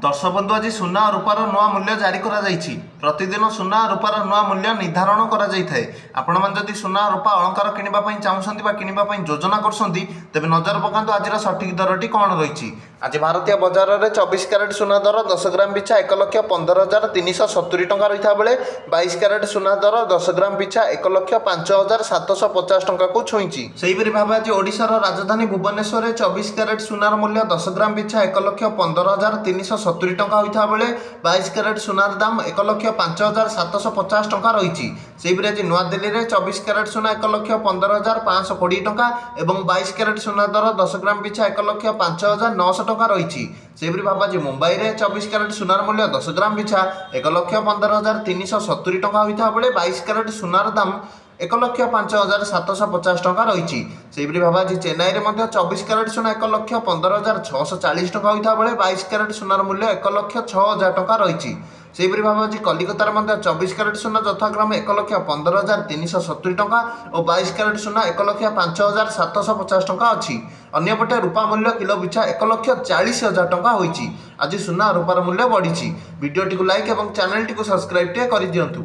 दर्शक बंधु आज सुना और रूपार नुआ मूल्य जारी प्रतिदिन सुना और रूपार नुआ मूल्य निर्धारण कर सुना रूपा अलंकार किणापी चाहूँगी कि योजना कर नजर पकातु आज सठिक दरटी कौन रही। आज भारतीय बजार में 24 क्यारेट सुना दर 10 ग्राम पिछा 1,15,370 टंका रही बेले 22 क्यारेट सुना दर 10 ग्राम पिछा 1,05,750 टंका को छुई। सेहीपरि भाव आज ओडिशार राजधानी भुवनेश्वर में 24 क्यारेट सुनार मूल्य 10 ग्राम पिछा 1,15,370 टंका होता बेले 22 क्यारेट सुनार दाम 1,05,750 टंका रही। सेहीपरि आज नुआदिल्ली में 24 क्यारेट सुना 1,15,520 टंका और 22 क्यारेट सुना दर 10 ग्राम पिछा 1,05,900 टंका रही। सेहीपरि भाव आज मुंबई में 24 क्यारेट सुनार मूल्य 10 ग्राम पिछा 1,15,370 टंका होता बेले 22 क्यारेट सुनार दाम 1,05,750 टंका रही। सेहीपरि भाव आज चेन्नई में 24 क्यारेट सुना 1,15,640 टंका होता बेले 22 क्यारेट सुनार मूल्य 1,06,000 टंका रही। सेहीपरि भाव आज कलिकतार 24 क्यारेट सुना यथाक्रम 1,15,370 टंका और 22 क्यारेट सुना 1,05,750 टंका अच्छी। अन्यपटे रूपा मूल्य किलो पिछा 1,40,000 टंका होईची। आज सुना रूपार मूल्य बढ़ी। वीडियोटी को लाइक और चैनल टी को सब्सक्राइब कर दियंतु।